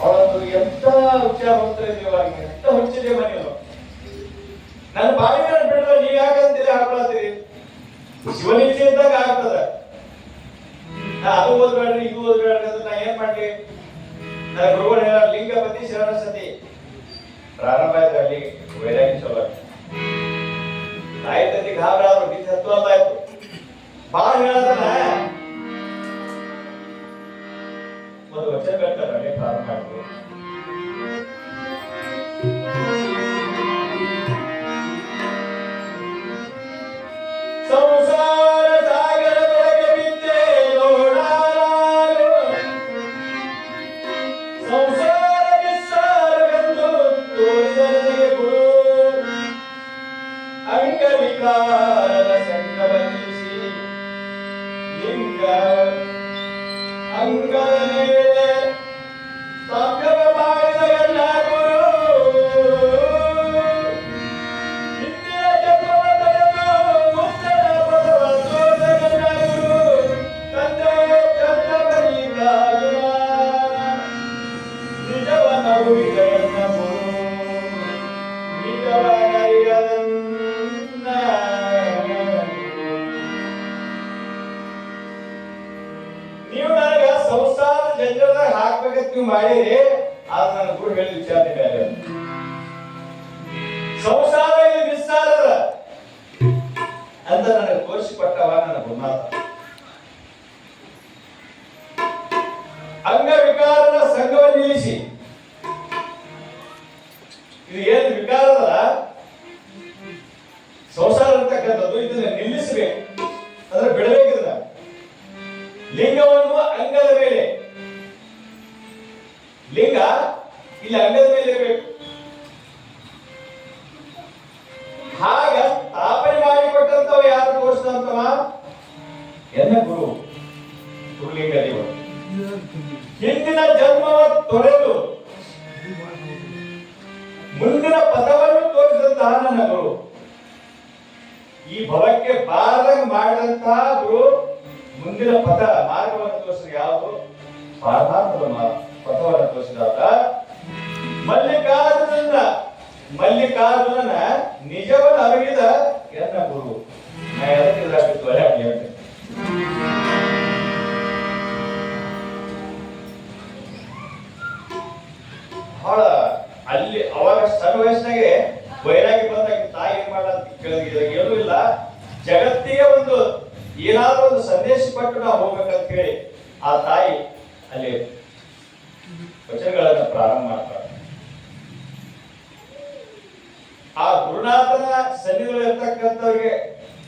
ಅವಳೊಂದು ಎಂತ ವಿಚಾರ ಹೋಗ್ತಾರೆ ದೇವರಿಗೆ, ಎಂತ ಹೊಚ್ಚಿದೆ ಮನೆಯವರು. ನನ್ನ ಬಾಯಿಗೆ ಬಿಡಲ್ಲ, ನೀವ್ ಯಾಕಂತೀರಿ ಹಾಕೊಳತ್ತೀರಿ? ಶಿವನಿಚ್ಛೆ ಇದ್ದಾಗ ಆಗ್ತದ. ನಾ ಅದು ಓದ್ಬೇಡ್ರಿ ಇದು ಓದ್ಬೇಡ್ರಿ ಅಂತ ನಾ ಏನ್ ಮಾಡ್ಲಿ? ನನ್ನ ಗುರುಗಳು ಹೇಳ ಲಿಂಗಪತಿ ಶರಣ ಸತಿ ಪ್ರಾರಂಭ ಆಯ್ತು, ಅಲ್ಲಿ ವೈರಾಗಿ ಚಲೋ ತಾಯಿ ತಂದೆ ಗಾಬರ ಆದ್ರು, ಬಿದ್ದು ಹತ್ತು ಅಂತಾಯ್ತು. ಬಾಳ ಹೇಳದಲ್ಲ ಒಂದು ವಚನ ಹೇಳ್ತಾರೆ, ಅಲ್ಲಿ ಪ್ರಾರಂಭ ಆಯ್ತು. ಸಂಸಾರ ಸಾಗರದೊಳಗೆ ಬಿದ್ದೆ ನೋಡಾರು, ಸಂಸಾರ ನಿಸ್ಸಾರವೆಂದು ತೋರಿದರೆ ಗುರು, ಅಂಗವಿಕಾರದ ಸಂಗವನಿಸಿ ಲಿಂಗ ಅಂಗದ ಮೇಲೆ ಸಂಗಮ ಮಾಡಿದ ಎಲ್ಲ ಗುರು, ಹಿಂದಿನ ಜನ್ಮವ ತಳೆದು ಮುತ್ತನ ಪದವ ತೋರಿದ ಗುರು, ತಂದೆ ಚಂದ ಬಲಿಗಾಲ ನಿಜವನ ಉಳಿದೆನ್ನ ಗುರು, ನಿಜವನ ಇರದನ್ನ. ನೀವು ನನಗ ಸಂಸಾರ ಜಂಜರದಾಗ ಹಾಕ್ಬೇಕಂತ ನೀವು ಮಾಡಿರಿ, ಆದ್ರೆ ನನ್ನ ಗುರು ಹೇಳಿದ ವಿಚಾರ ಬೇರೆ. ಸಂಸಾರ ಇಲ್ಲಿ ನಿಸ್ಸಾರದ ಅಂತ ನನಗೆ ತೋರಿಸಿಕೊಟ್ಟವ ನನ್ನ ಗುರುನಾಥ. ಅಂಗವಿಕಾರನ ಸಂಘವನ್ನು ನಿಲ್ಲಿಸಿ, ಇದು ಏನು ವಿಕಾರ ಅದಲ್ಲ ಸಂಸಾರ ಅಂತಕ್ಕಂಥದ್ದು, ಇದನ್ನ ನಿಲ್ಲಿಸಬೇಕು ಅಂದ್ರೆ ಬಿಡಬೇಕಿಲ್ಲ. ಲಿಂಗವನ್ನು ಅಂಗದ ಮೇಲೆ, ಲಿಂಗ ಇಲ್ಲಿ ಅಂಗದ ಮೇಲೆ ಇರಬೇಕು. ಹಾಗ ಸ್ಥಾಪನೆ ಮಾಡಿಕೊಟ್ಟಂತವ ಯಾರು ತೋರಿಸಿದಂತವ? ಎನ್ನ ಗುರು ಗುರುಲಿಂಗ ದೇವರು. ಹಿಂದಿನ ಜನ್ಮವ ತೊರೆದು ಮುಂದಿನ ಪದವನ್ನು ತೋರಿಸಿದಂತಹ ನನ್ನ ಗುರು, ಈ ಭವಕ್ಕೆ ಬಾರದಂಗ ಮಾಡಿದಂತಹ ಗುರು ಮುಂದಿನ ಪದ ಮಾರ್ಗವನ್ನು ತೋರಿಸಿದ ಯಾವುದು? ಪಾರಮಾರ್ಥದ ಪಥವನ್ನು ತೋರಿಸಿದಾಗ ಮಲ್ಲಿಕಾರ್ಜುನನ ನಿಜವನ್ನು ಅರಿವಿದ ಎನ್ನ ಗುರು. ನಾ ಎದಕ್ಕೆ ಇದಾಗಿತ್ತು ಅಲ್ಲೇ ಹೇಳ್ತೇನೆ. ಬಹಳ ಅಲ್ಲಿ ಅವಾಗ ಸಣ್ಣ ವಯಸ್ಸಿನಾಗೆ ವೈರಾಗಿ ಬಂದಾಗ ತಾಯಿ ಏನ್ ಮಾಡ ಕೇಳಿದ್ರೆ ಏನೂ ಇಲ್ಲ, ಜಗತ್ತಿಗೆ ಒಂದು ಏನಾದ್ರೂ ಒಂದು ಸಂದೇಶ ಕೊಟ್ಟು ನಾವು ಹೋಗ್ಬೇಕಂತ ಹೇಳಿ ಆ ತಾಯಿ ಅಲ್ಲಿ ವಚನಗಳನ್ನ ಪ್ರಾರಂಭ ಮಾಡ್ತಾರೆ. ಆ ಗುರುನಾಥನ ಸನ್ನಿಧಿಯಲ್ಲಿರ್ತಕ್ಕಂಥವ್ರಿಗೆ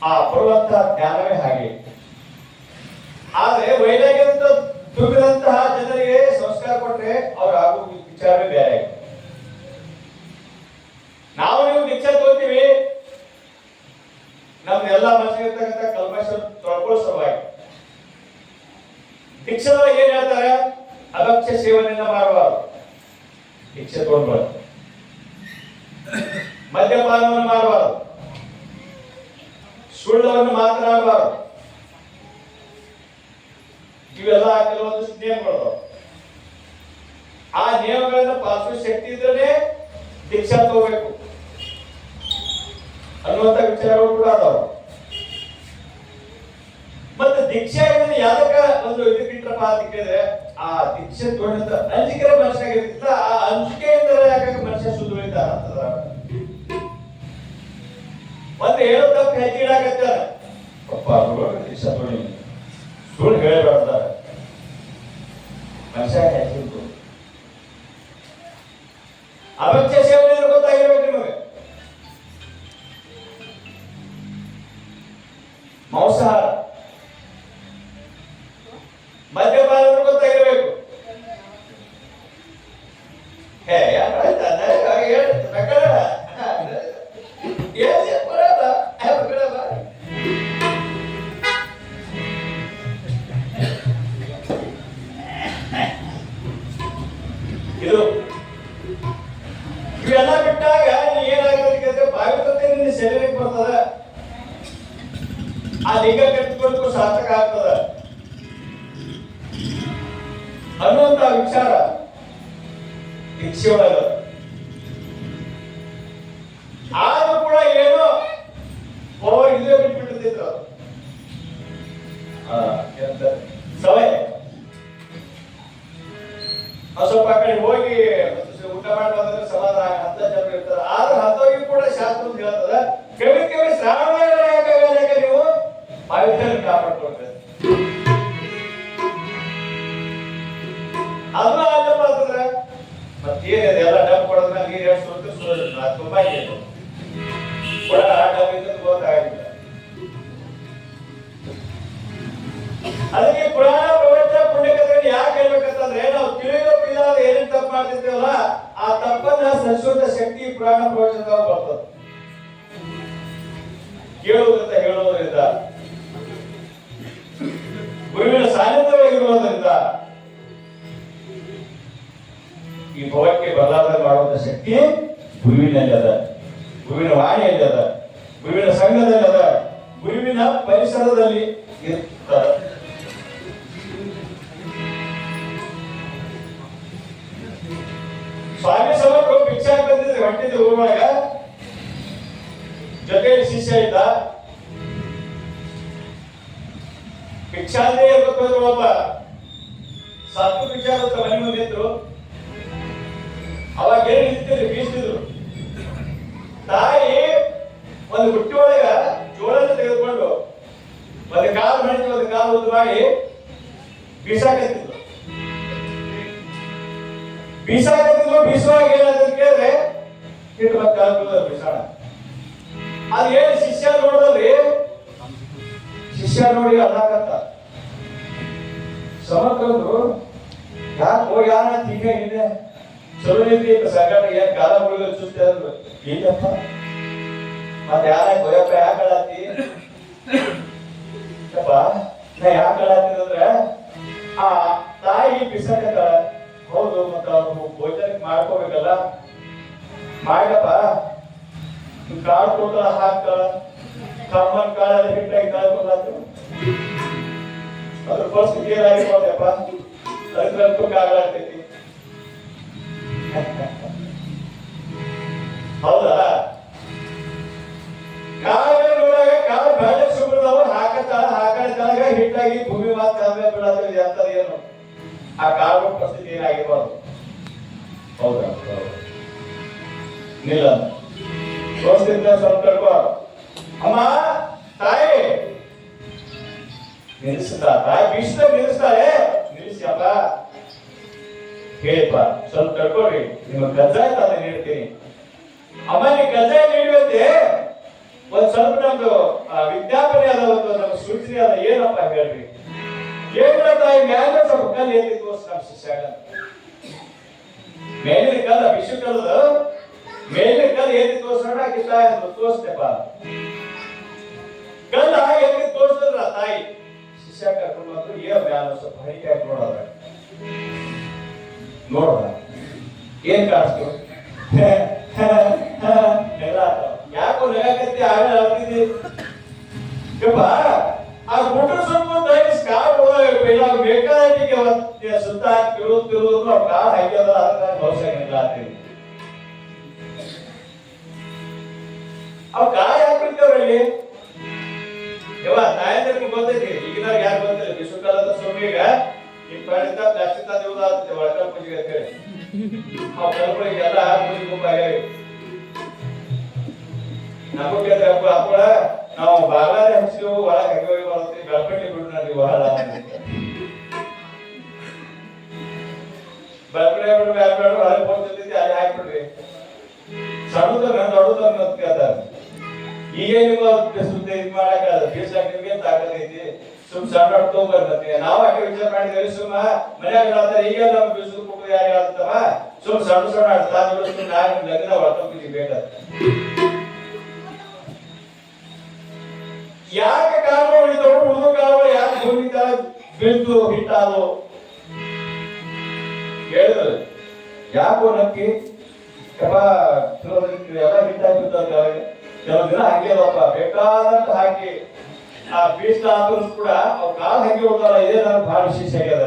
ಆ ಬರುವಂತಹ ಜ್ಞಾನವೇ ಹಾಗೆ. ಆದ್ರೆ ವೈರಾಗ್ಯದಿಂದ ತುಂಬಿದಂತಹ ಜನರಿಗೆ ಸಂಸ್ಕಾರ ಕೊಟ್ರೆ ಅವ್ರು ಆಗೋ ವಿಚಾರವೇ ಬೇರೆ. ನಾವು ನೀವು ದೀಕ್ಷೆ ತಗೋತೀವಿ, ನಮ್ದೆಲ್ಲ ಮನಸ್ಸಿಗಿರ್ತಕ್ಕಂಥ ಕಲ್ಮಶ ತೊಳ್ಕೊಳ್ಳೋ ಸಲುವಾಗಿ. ದೀಕ್ಷೆದೊಳಗೆ ಏನ್ ಹೇಳ್ತಾರೆ? ಅಭಕ್ಷ್ಯ ಸೇವನೆಯನ್ನ ಮಾಡಬಾರದು, ದೀಕ್ಷೆ ತಗೊಂಡ್ಬಾರ್ದು. ಮದ್ಯಪಾನವನ್ನು ಮಾಡಬಾರದು, ಸುಳ್ಳವನ್ನು ಮಾತನಾಡಬಾರದು. ಇವೆಲ್ಲ ಕೆಲವೊಂದಿಷ್ಟು ನಿಯಮಗಳು. ಆ ನಿಯಮಗಳನ್ನು ಪಾಲಿಸುವ ಶಕ್ತಿ ಇದ್ರೆ ದೀಕ್ಷಾ ತಗೋಬೇಕು ಅನ್ನುವಂತ ವಿಚಾರಗಳು ಕೂಡ ಅದಾವ. ಮತ್ತೆ ದೀಕ್ಷೆ ಯಾವ್ದಕ್ಕ ಒಂದು ಇದಕ್ಕಿಟ್ರಪ್ಪ ಅಂತ ಕೇಳಿದ್ರೆ, ಆ ದೀಕ್ಷೆ ತಗೊಂಡ ಅಂಜಿಕೆ ಮನುಷ್ಯನಾಗಿರ್ತಿತ್ತ, ಆ ಅಂಜಿಕೆಯಿಂದ ಯಾಕೆ ಮನುಷ್ಯ ಶುದ್ಧ ಉಳಿತಾರ ಅಂತದ. ಒಂದು ಹೇಳೋ ತಪ್ಪು ಹೆಜ್ಜೆ ಇಡಾಕತ್ತಾರ, ಅಪ್ಪ ದೀಕ್ಷಾ ತಗೊಂಡಿ ಸುಳ್ಳು ಹೇಳಬಾರ್ದಾರ ಮನುಷ್ಯ ಹೆಚ್ಚಿತ್ತು. ಅಭಕ್ಷ್ಯ ಸೇವನೆ ಗೊತ್ತಾಗಿರ್ಬೇಕು ನಿಮಗೆ. ಮಾಂಸಾಹಾರ, ಮದ್ಯಪಾನ ಗೊತ್ತಾಗಿರ್ಬೇಕು. ಇದು ಇವೆಲ್ಲ ಬಿಟ್ಟಾಗ ಏನಾಗುತ್ತೆ? ಭಾಗವತೆ ನಿನ್ನ ಶರೀರಕ್ಕೆ ಬರ್ತದ, ಆ ಲಿಂಗ ಕಟ್ಟಿಕೊಂಡು ಸಾರ್ಥಕ ಆಗ್ತದ. ಅನ್ನುವಂತ ವಿಚಾರ ದೀಕ್ಷೆ ಒಳಗ. ಆದ್ರೂ ಕೂಡ ಏನೋ ಇದೇ ಬಿಟ್ಬಿಟ್ಟಿದ್ರು ಸವಯ ಸ್ವಲ್ಪ ಆ ಕಡೆ ಹೋಗಿ ಊಟ ಮಾಡಿ ಬಂದ್ರೆ ಸಮಾಧಾನ ಅಂತ ಜನ ಇರ್ತಾರೆ. ಆದ್ರೆ ಅಂತವ್ರಿಗೆ ಕೂಡ ಶಾಸ್ತ್ರ ಅಂತ ಹೇಳ್ತದ, ಕೆವಿ ಶ್ರಾವಣ ನೀವು ಪವಿತ್ರ ಕಾಪಾಡ್ಕೊಳ್ತಾರೆ. ಅದನ್ನ ಅಲ್ಲಪ್ಪ ಅಂತಂದ್ರೆ ಮತ್ತೇನಿದೆ ಎಲ್ಲ ಡಬ್ ಕೊಡೋದ್ಮೇಲೆ ನೀರು ಎಷ್ಟು ಸುರಿದ್ರೆ ತುಂಬಾ ಏನು ಕೂಡ ಡಬ್ಬಿಂದ ಗೊತ್ತಾಗಿಲ್ಲ. ಅದಕ್ಕೆ ಪುರಾಣ ಪ್ರವಚನ ಪುಣ್ಯಕಥೆಗಳು ಯಾಕೆ ಹೇಳ್ಬೇಕಂತಂದ್ರೆ ನಾವು ತಿಳಿಯೋ ತಿಳಿಯಾದ ಏನೇನು ತಪ್ಪು ಮಾಡ್ತಿರ್ತೇವಲ್ಲ ಆ ತಪ್ಪನ್ನ ಸಂಶೋಧನ ಶಕ್ತಿ ಪುರಾಣ ಪ್ರವಚನದಾಗ ಬರ್ತದೆ. ಹೇಳುವುದರಿಂದ ಗುರುವಿನ ಸಾನ್ನಿಧ್ಯವಾಗಿರುವುದರಿಂದ ಈ ಭವಕ್ಕೆ ಬದಲಾವಣೆ ಮಾಡುವಂತ ಶಕ್ತಿ ಗುರುವಿನಲ್ಲಿ ಅದ, ಗುರುವಿನ ವಾಣಿಯಲ್ಲಿ ಅದ, ಗುರುವಿನ ಸಂಘದಲ್ಲಿ ಅದ, ಗುರುವಿನ ಪರಿಸರದಲ್ಲಿ ಇರ್ತದೆ. ಸ್ವಾಮಿ ಸಮರ್ಥರು ಭಿಕ್ಷಾ ಬಂದಿದ್ರೆ ಹೊಂಟಿದ್ರು ಊರೊಳಗ, ಜೊತೆಯಲ್ಲಿ ಶಿಷ್ಯ ಇದ್ದ. ಭಿಕ್ಷಾಂದೇ ಇರ್ಬೇಕು ಒಬ್ಬ ಸತ್ತು ಭಿಕ್ಷಾ ಮನೆ ಮುಂದೆ ಇದ್ರು. ಅವಾಗ ಏನು ನಿಂತಿದ್ರು, ಬೀಸ್ತಿದ್ರು. ತಾಯಿ ಒಂದು ಹುಟ್ಟಿ ಒಳಗ ಜೋಳನ ತೆಗೆದುಕೊಂಡು ಒಂದು ಕಾಲು ಮಾಡಿದ್ರು, ಒಂದು ಕಾಲು ಉದ್ದು ಮಾಡಿ ಬೀಸಾಕತ್ತಿದ್ರು. ಬೀಸುವಾಗ ಏನಾದ್ರು ಕೇಳಿದ್ರೆ ಇಟ್ಟು ಮತ್ತೆ ಬೀಸಾಣ. ಅದು ಏನು ಶಿಷ್ಯ ನೋಡೋದ್ರಿ, ಶಿಷ್ಯ ನೋಡಿ ಅಲ್ಲಾಕತ್ತ ಸಮರ್ಥರು ಯಾಕೆ ಹೋಗಿ ಯಾರ ಈಗ ಇದೆ ಚಲೋ ರೀತಿ ಸಂಘಟ ಏನ್ ಕಾಲ ಮುಳುಗ ಚುತ್ತೆ ಅಂದ್ರು ಇಲ್ಲಪ್ಪ ಮತ್ತೆ ಯಾರ ಗೊಯಪ್ಪ ಯಾಕೆ ಹೇಳತ್ತಿ ಅಪ್ಪ ನಾ ಯಾಕೆ ಹೇಳತ್ತೀನಿ ಅಂದ್ರೆ ಆ ತಾಯಿ ಬಿಸಾಕತ್ತ. ಹೌದು ಮತ್ತ ಅವ್ರು ಭೋಜನಕ್ಕೆ ಮಾಡ್ಕೋಬೇಕಲ್ಲ, ಮಾಡಪ್ಪ ಕಾಳು ಕೊಟ್ಟ ಹಾಕ್ತಾಳ, ಕಮ್ಮನ್ ಕಾಳಲ್ಲಿ ಹಿಟ್ಟಾಗಿ ಕಾಳ್ಕೊಳತ್ತು ಅದ್ರ ಫಸ್ಟ್ ಏನಾಗಿರ್ಬೋದಪ್ಪ, ಅದ್ರಂತೂ ಕಾಗ್ಲಾಗ್ತೈತಿ. ಹೌದಾ? ಕಾಳು ನೋಡಾಗ ಕಾಳು ಬೆಳೆ ಸುಬ್ರದವ ಹಾಕತ್ತಾಳ, ಹಾಕತ್ತಾಗ ಹಿಟ್ಟಾಗಿ ಭೂಮಿ ಮಾತ್ರ ಆಮೇಲೆ ಬಿಡೋದು ಅಂತದ ಏನು ಆ ಕಾಳು ಪರಿಸ್ಥಿತಿ ಏನಾಗಿರ್ಬಾರ್ದು. ಹೌದಾ? ನಿಲ್ಲ ಸ್ವಲ್ಪ ಅಮ್ಮ ತಾಯಿ ನಿಲ್ಲಿಸ್ತಾ, ತಾಯಿ ಬೀಸ್ತಾ ನಿಲ್ಲಿಸ್ತಾಳೆ. ನಿಲ್ಲಿಸಿ ಅಪ್ಪ ಹೇಳಿಪ್ಪ ಸ್ವಲ್ಪ ತಡ್ಕೊಳ್ರಿ, ನಿಮಗೆ ಕಜ್ಜಾಯ ತಾನೇ ನೀಡ್ತೀನಿ. ಅಮ್ಮ ನೀವು ಕಜ್ಜಾಯ ನೀಡುವಂತೆ ಒಂದ್ ಸ್ವಲ್ಪ ನಮ್ದು ವಿಜ್ಞಾಪನೆ ಅದ, ಒಂದು ನಮ್ಮ ಸೂಚನೆ ಅದ, ಏನಪ್ಪ ಹೇಳ್ರಿ. ಏನ ತಾಯಿ ಮ್ಯಾಲ ಸ್ವಲ್ಪ ಕಲ್ಲು ಎತ್ತಿ ತೋರ್ಸ್ ನಮ್ಮ ಶಿಷ್ಯಾಗ. ಮೇಲಿನ ಕಲ್ಲ ವಿಶ್ವ ಕಲ್ಲದ ಮೇಲಿನ ಕಲ್ಲು ಎತ್ತಿ ತೋರ್ಸೋಣ ತಾಯಿ ಅಂತ ತೋರಿಸ್ತೇಪ. ಕಲ್ಲ ಎತ್ತಿ ತೋರಿಸಿದ್ರ ತಾಯಿ ಶಿಷ್ಯ ಕರ್ಕೊಂಡು ಬಂದ್ರು. ಏನ್ ಮ್ಯಾಲ ಸ್ವಲ್ಪ ಹರಿಕೆ ಹಾಕಿ ನೋಡೋದ, ನೋಡ್ದ ಏನ್ ಕಾಣಿಸ್ತು ಎಲ್ಲ ಯಾಕೋ ನಗಾಕತ್ತಿ ಆಮೇಲೆ ಆಗ್ತಿದ್ದಿ ಯಪ್ಪ. ಆ ಗುಡ್ಡ ಸುತ್ತ ಕಾಳು ಬೇಕಾದಕ್ಕೆ ಸುತ್ತ ತಿರುವುದು ಕಾಳು ಹಾಕ್ಯದ ಬಹುಶಃ ಆಗ್ತೀವಿ. ಅವ್ ಕಾಳು ಹಾಕ್ಬಿಡ್ತೇವ್ರಲ್ಲಿ ಯವ್ವ ತಾಯಂದ್ರಿಗೆ ಗೊತ್ತೈತಿ. ಈಗಿನ ಯಾರು ಗೊತ್ತಿಲ್ಲ, ವಿಶ್ವಕಾಲದ ಸ್ವಾಮಿಗ ಈ ಪಡಿತ ಪ್ಲಾಸ್ಟಿಕ್ ತಂದಿರುವುದಾಗ್ತದೆ ಒಳಕಲ್ ಪೂಜೆಗೆ ಅಂತ ಹೇಳಿ ಅವ್ ಕಲ್ಪಳಿಗೆಲ್ಲ ಪೂಜೆ ಗುಂಪ ಆಗ್ಯಾವಿ. ನಮಗೆ ಹಬ್ಬ ಹಬ್ಬ ನಾವು ಬಾಗಾರೆ ಹಚ್ಚಿವು ಒಳಗೆ ಹಾಕಿ ಬರುತ್ತೆ, ಬೆಳಪಟ್ಟಿ ಬಿಡು ನನಗೆ ಬಹಳ ಬೆಳಪಡೆ ಬಿಡು ಬೇಡ ಹೊರಗೆ ಹೋಗ್ತಿರ್ತಿ ಅಲ್ಲಿ ಹಾಕ್ಬಿಡ್ರಿ. ಸಣ್ಣದ ದೊಡ್ಡದ ಕೇಳ್ತಾರೆ. ಈಗ ನಿಮ್ಗೆ ಸುತ್ತ ಇದು ಮಾಡಕ ಬೀಸಾಕ ನಿಮ್ಗೆ ತಾಕತೈತಿ, ಸುಮ್ ಸಣ್ಣ ತಗೊಂಡ್ಬರ್ತೈತಿ. ನಾವು ಯಾಕೆ ವಿಚಾರ ಮಾಡಿದೇವಿ, ಸುಮ್ಮ ಮನ್ಯಾಗ ಹೇಳ್ತಾರೆ ಈಗ ನಮ್ ಬೀಸು ಕುಕ್ಕದ ಯಾರು ಹೇಳ್ತಾವ, ಸುಮ್ ಸಣ್ಣ ಸಣ್ಣ ಆಡ್ತಾ ನಾನು ಲಗ್ನ ಹೊರತೋಗಿ ಬೇಕಾದ. ಯಾಕೆ ಕಾಲ ಉಳಿದವು ಉಳಿದು ಕಾಲ ಯಾಕೆ ಭೂಮಿ ಬೀಳ್ತು ಹಿಟ್ಟಾದು ಹೇಳಿದ್ರು. ಯಾಕೋ ನಕ್ಕಿ ಯಪ್ಪ ಎಲ್ಲ ಹಿಟ್ಟಾಗಿರ್ತಾರೆ. ಕೆಲವು ದಿನ ಹಾಕ್ಯದಪ್ಪ ಬೇಕಾದಂತ ಹಾಕಿ ಆ ಬೀಸ್ ಕೂಡ ಅವ್ರು ಕಾಲು ಹಾಕಿ ಹೋಗ್ತಾರ. ಇದೇ ನನಗೆ ಬಹಳ ವಿಶೇಷ ಆಗ್ಯದ.